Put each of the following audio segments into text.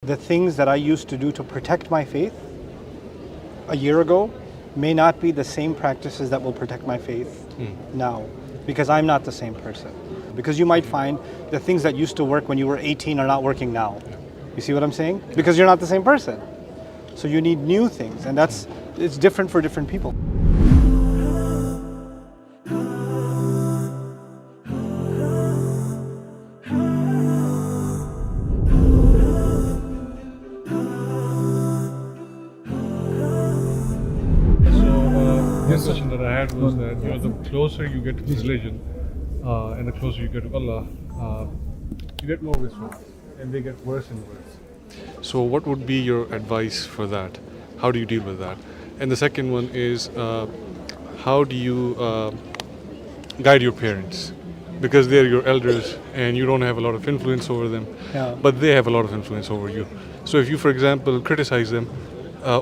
the things that I used to do to protect my faith a year ago may not be the same practices that will protect my faith now, because I'm not the same person. Because you might find the things that used to work when you were 18 are not working now. You see what I'm saying? Because you're not the same person. So you need new things, and it's different for different people. This question that I had was that the closer you get to this religion and the closer you get to Allah, you get more wisdom, and they get worse and worse. So what would be your advice for that? How do you deal with that? And the second one is, how do you guide your parents? Because they're your elders and you don't have a lot of influence over them, but they have a lot of influence over you. So if you, for example, criticize them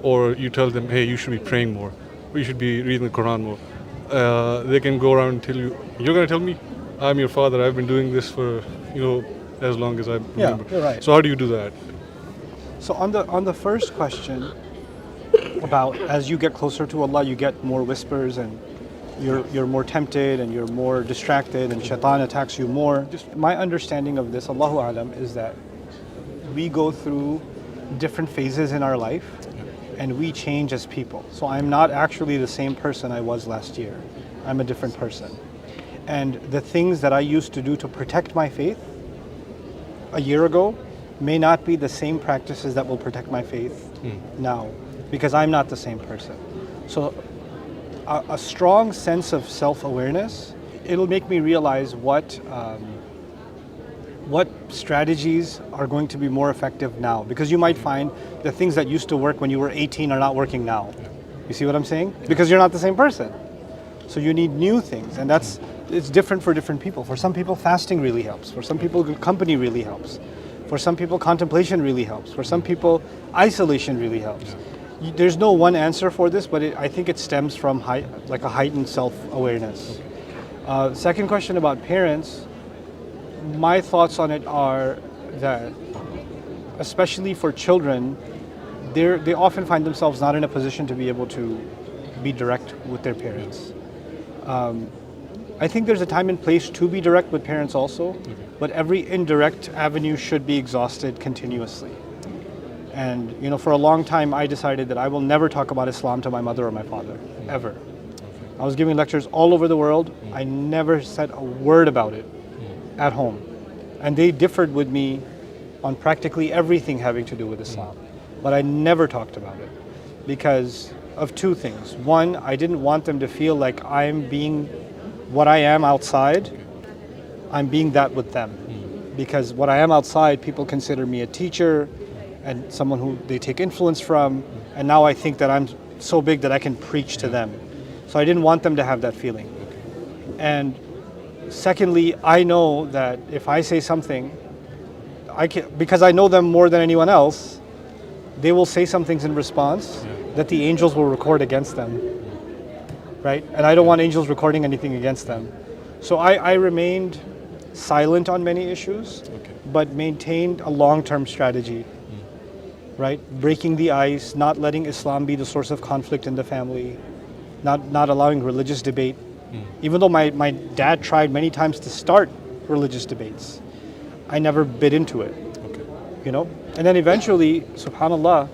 or you tell them, hey, you should be praying more, or you should be reading the Quran more, they can go around and tell you, you're going to tell me? I'm your father, I've been doing this for, as long as I remember. Yeah, you're right. So how do you do that? So on the first question about as you get closer to Allah, you get more whispers and you're more tempted and you're more distracted and Shaitan attacks you more. Just my understanding of this, Allahu Alam, is that we go through different phases in our life and we change as people. So I'm not actually the same person I was last year. I'm a different person. And the things that I used to do to protect my faith a year ago may not be the same practices that will protect my faith now, because I'm not the same person. So a strong sense of self-awareness, it'll make me realize what strategies are going to be more effective now, because you might find the things that used to work when you were 18 are not working now. You see what I'm saying? Because you're not the same person. So you need new things, and it's different for different people. For some people, fasting really helps. For some people, company really helps. For some people, contemplation really helps. For some people, isolation really helps. There's no one answer for this, but I think it stems from a heightened self-awareness. Second question about parents, my thoughts on it are that, especially for children, they often find themselves not in a position to be able to be direct with their parents. I think there's a time and place to be direct with parents also, but every indirect avenue should be exhausted continuously. And for a long time I decided that I will never talk about Islam to my mother or my father, ever. I was giving lectures all over the world. I never said a word about it at home. And they differed with me on practically everything having to do with Islam. But I never talked about it because of two things. One, I didn't want them to feel like I'm being what I am outside, I'm being that with them. Because what I am outside, people consider me a teacher and someone who they take influence from, and now I think that I'm so big that I can preach to them. So I didn't want them to have that feeling. And secondly, I know that if I say something, because I know them more than anyone else, they will say some things in response that the angels will record against them. Right? And I don't want angels recording anything against them. So I remained silent on many issues, but maintained a long-term strategy. Right? Breaking the ice, not letting Islam be the source of conflict in the family, not allowing religious debate. Even though my dad tried many times to start religious debates, I never bit into it. And then eventually, subhanallah,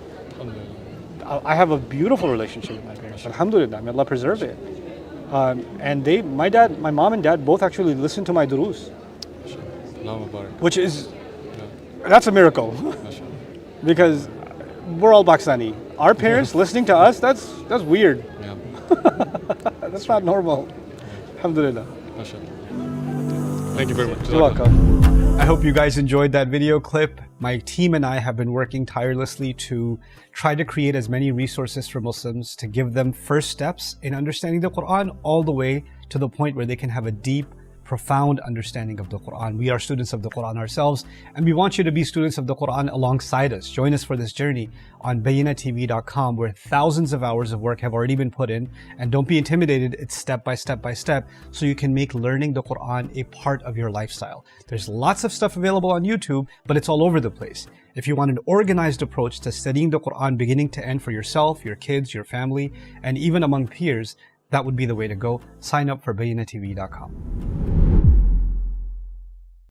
I have a beautiful relationship with my parents. Alhamdulillah, may Allah preserve it. And my mom and dad both actually listen to my durus, which is, that's a miracle. Because we're all Pakistani. Our parents listening to us, that's weird. That's not normal. Alhamdulillah. Thank you very much. You're welcome. I hope you guys enjoyed that video clip. My team and I have been working tirelessly to try to create as many resources for Muslims to give them first steps in understanding the Quran all the way to the point where they can have a deep, profound understanding of the Quran. We are students of the Quran ourselves, and we want you to be students of the Quran alongside us. Join us for this journey on bayinatv.com, where thousands of hours of work have already been put in. And don't be intimidated, it's step by step by step, so you can make learning the Quran a part of your lifestyle. There's lots of stuff available on YouTube, but it's all over the place. If you want an organized approach to studying the Quran beginning to end for yourself, your kids, your family, and even among peers, that would be the way to go. Sign up for bayinatv.com.